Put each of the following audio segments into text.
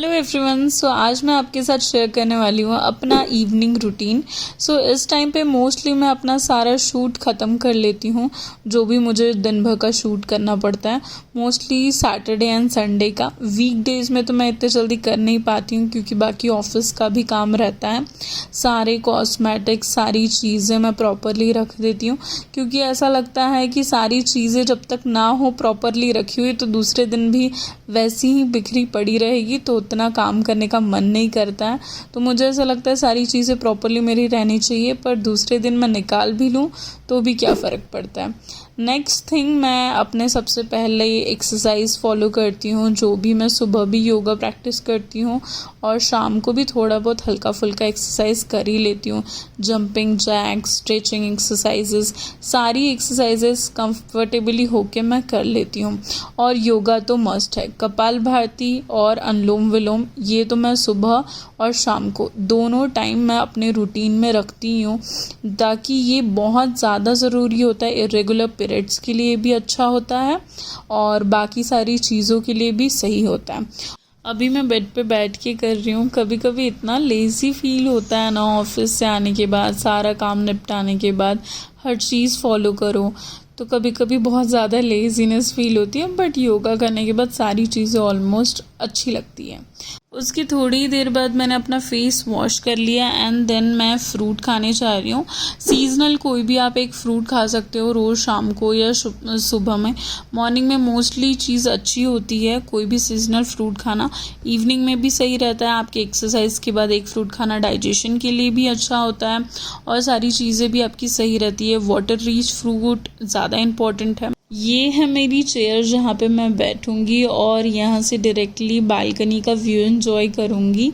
Hello everyone. आज मैं आपके साथ शेयर करने वाली हूँ अपना इवनिंग रूटीन। इस टाइम पे मोस्टली मैं अपना सारा शूट ख़त्म कर लेती हूँ, जो भी मुझे दिन भर का शूट करना पड़ता है, मोस्टली सैटरडे एंड संडे का। वीकडेज़ में तो मैं इतने जल्दी कर नहीं पाती हूँ क्योंकि बाकी ऑफिस का भी काम रहता है। सारे कॉस्मेटिक्स सारी चीज़ें मैं प्रॉपरली रख देती हूँ क्योंकि ऐसा लगता है कि सारी चीज़ें जब तक ना हो प्रॉपरली रखी हुई तो दूसरे दिन भी वैसी ही बिखरी पड़ी रहेगी, तो उतना काम करने का मन नहीं करता है। तो मुझे ऐसा लगता है सारी चीज़ें प्रॉपरली मेरी रहनी चाहिए, पर दूसरे दिन मैं निकाल भी लूँ तो भी क्या फ़र्क पड़ता है। नेक्स्ट थिंग, मैं अपने सबसे पहले एक्सरसाइज फॉलो करती हूँ। जो भी मैं सुबह भी योगा प्रैक्टिस करती हूँ और शाम को भी थोड़ा बहुत हल्का फुल्का एक्सरसाइज कर ही लेती हूँ। जंपिंग जैक्स, स्ट्रेचिंग एक्सरसाइजेस, सारी एक्सरसाइजेस कंफर्टेबली होके मैं कर लेती हूँ। और योगा तो मस्ट है। कपालभाति और अनुलोम विलोम ये तो मैं सुबह और शाम को दोनों टाइम मैं अपने रूटीन में रखती हूँ, ताकि ये बहुत ज़्यादा ज़रूरी होता है। इरेगुलर पीरियड्स के लिए भी अच्छा होता है और बाकी सारी चीज़ों के लिए भी सही होता है। अभी मैं बेड पे बैठ के कर रही हूँ। कभी कभी इतना लेज़ी फील होता है ना, ऑफिस से आने के बाद, सारा काम निपटाने के बाद हर चीज़ फॉलो करो, तो कभी कभी बहुत ज़्यादा लेज़ीनेस फील होती है। बट योगा करने के बाद सारी चीज़ें ऑलमोस्ट अच्छी लगती है। उसकी थोड़ी देर बाद मैंने अपना फेस वॉश कर लिया एंड देन मैं फ्रूट खाने जा रही हूँ। सीजनल कोई भी आप एक फ्रूट खा सकते हो रोज़ शाम को या सुबह में। मॉर्निंग में मोस्टली चीज़ अच्छी होती है कोई भी सीजनल फ्रूट खाना। इवनिंग में भी सही रहता है। आपके एक्सरसाइज के बाद एक फ्रूट खाना डाइजेशन के लिए भी अच्छा होता है और सारी चीज़ें भी आपकी सही रहती है। वाटर रिच फ्रूट ज़्यादा इम्पॉर्टेंट है। ये है मेरी चेयर जहाँ पे मैं बैठूंगी और यहाँ से डायरेक्टली बालकनी का व्यू एंजॉय करूँगी।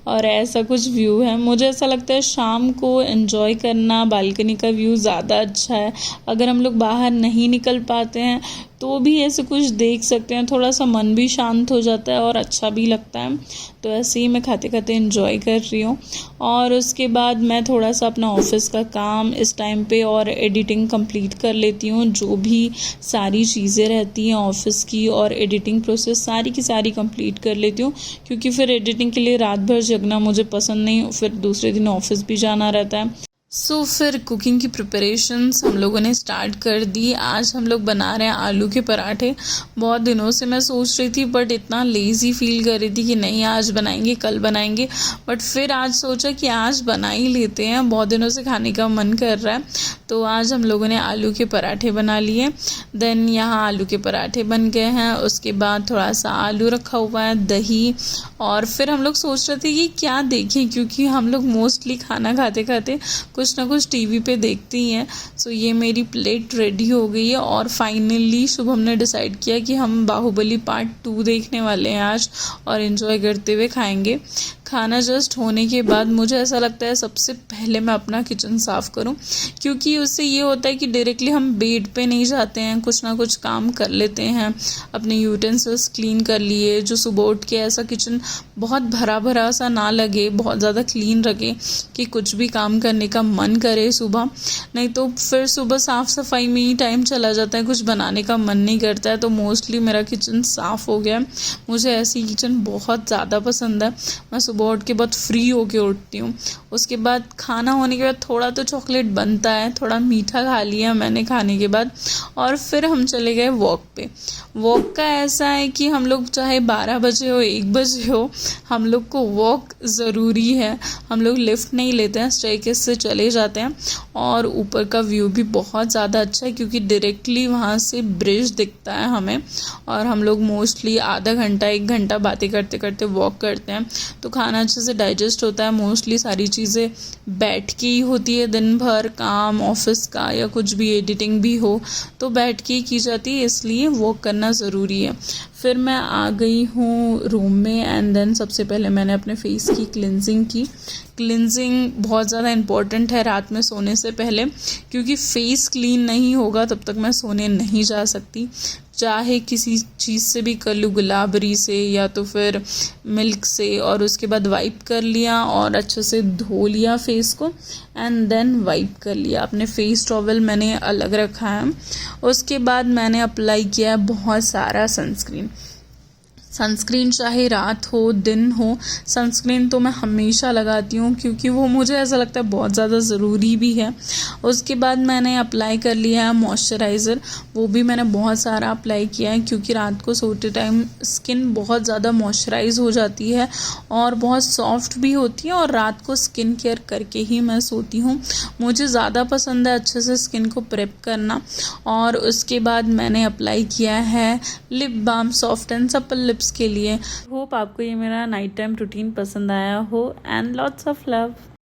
और ऐसा कुछ व्यू है, मुझे ऐसा लगता है शाम को एंजॉय करना बालकनी का व्यू ज़्यादा अच्छा है। अगर हम लोग बाहर नहीं निकल पाते हैं तो भी ऐसे कुछ देख सकते हैं, थोड़ा सा मन भी शांत हो जाता है और अच्छा भी लगता है। तो ऐसे ही मैं खाते खाते एंजॉय कर रही हूँ। और उसके बाद मैं थोड़ा सा अपना ऑफिस का काम इस टाइम पे और एडिटिंग कंप्लीट कर लेती हूँ। जो भी सारी चीज़ें रहती हैं ऑफिस की और एडिटिंग प्रोसेस सारी की सारी कंप्लीट कर लेती हूँ, क्योंकि फिर एडिटिंग के लिए रात भर जगना मुझे पसंद नहीं, फिर दूसरे दिन ऑफिस भी जाना रहता है। फिर कुकिंग की प्रिपरेशंस हम लोगों ने स्टार्ट कर दी। आज हम लोग बना रहे हैं आलू के पराठे। बहुत दिनों से मैं सोच रही थी, बट इतना लेज़ी फील कर रही थी कि नहीं आज बनाएंगे कल बनाएंगे, बट फिर आज सोचा कि आज बना ही लेते हैं, बहुत दिनों से खाने का मन कर रहा है। तो आज हम लोगों ने आलू के पराठे बना लिए। देन यहाँ आलू के पराठे बन गए हैं। उसके बाद थोड़ा सा आलू रखा हुआ है, दही, और फिर हम लोग सोच रहे थे कि क्या देखें, क्योंकि हम लोग मोस्टली खाना खाते खाते कुछ ना कुछ टीवी पे देखती ही हैं। ये मेरी प्लेट रेडी हो गई है और फाइनली शुभम ने डिसाइड किया कि हम बाहुबली पार्ट 2 देखने वाले हैं आज और एंजॉय करते हुए खाएंगे। खाना जस्ट होने के बाद मुझे ऐसा लगता है सबसे पहले मैं अपना किचन साफ़ करूं, क्योंकि उससे ये होता है कि डायरेक्टली हम बेड पे नहीं जाते हैं, कुछ ना कुछ काम कर लेते हैं। अपने यूटेंसिल्स क्लीन कर लिए, जो सुबह उठ के ऐसा किचन बहुत भरा भरा सा ना लगे, बहुत ज़्यादा क्लीन रखे कि कुछ भी काम करने का मन करे सुबह। नहीं तो फिर सुबह साफ़ सफाई में ही टाइम चला जाता है, कुछ बनाने का मन नहीं करता है। तो मोस्टली मेरा किचन साफ़ हो गया। मुझे ऐसी किचन बहुत ज़्यादा पसंद है। मैं सुबह उठ के बहुत फ्री होके उठती हूँ। उसके बाद खाना होने के बाद थोड़ा तो चॉकलेट बनता है, थोड़ा मीठा खा लिया मैंने खाने के बाद, और फिर हम चले गए वॉक पे। वॉक का ऐसा है कि हम लोग चाहे 12 बजे हो 1 बजे हो, हम लोग को वॉक ज़रूरी है। हम लोग लिफ्ट नहीं लेते हैं, स्टेयरकेस से चले जाते हैं। और ऊपर का व्यू भी बहुत ज़्यादा अच्छा है क्योंकि डायरेक्टली वहाँ से ब्रिज दिखता है हमें। और हम लोग मोस्टली आधा घंटा 1 घंटा बातें करते करते वॉक करते हैं, तो खाना अच्छे से डाइजेस्ट होता है। मोस्टली सारी चीज़ें बैठ के ही होती है, दिन भर काम ऑफिस का या कुछ भी एडिटिंग भी हो तो बैठ के ही की जाती है, इसलिए वॉक करना ज़रूरी है। फिर मैं आ गई हूँ रूम में एंड देन सबसे पहले मैंने अपने फेस की क्लिनजिंग की। क्लिनजिंग बहुत ज़्यादा इम्पॉर्टेंट है रात में सोने से पहले, क्योंकि फेस क्लीन नहीं होगा तब तक मैं सोने नहीं जा सकती। चाहे किसी चीज़ से भी कर लूँ, गुलाबरी से या तो फिर मिल्क से, और उसके बाद वाइप कर लिया और अच्छे से धो लिया फेस को एंड देन वाइप कर लिया। अपने फेस टॉवल मैंने अलग रखा है। उसके बाद मैंने अप्लाई किया बहुत सारा सनस्क्रीन। सनस्क्रीन चाहे रात हो दिन हो, सनस्क्रीन तो मैं हमेशा लगाती हूँ क्योंकि वो मुझे ऐसा लगता है बहुत ज़्यादा ज़रूरी भी है। उसके बाद मैंने अप्लाई कर लिया है मॉइस्चराइज़र, वो भी मैंने बहुत सारा अप्लाई किया है क्योंकि रात को सोते टाइम स्किन बहुत ज़्यादा मॉइस्चराइज़ हो जाती है और बहुत सॉफ्ट भी होती है, और रात को स्किन केयर करके ही मैं सोती हूँ। मुझे ज़्यादा पसंद है अच्छे से स्किन को प्रेप करना। और उसके बाद मैंने अप्लाई किया है lip balm, soft and supple lips के लिए। होप आपको ये मेरा नाइट टाइम रूटीन पसंद आया हो, एंड लॉट्स ऑफ लव।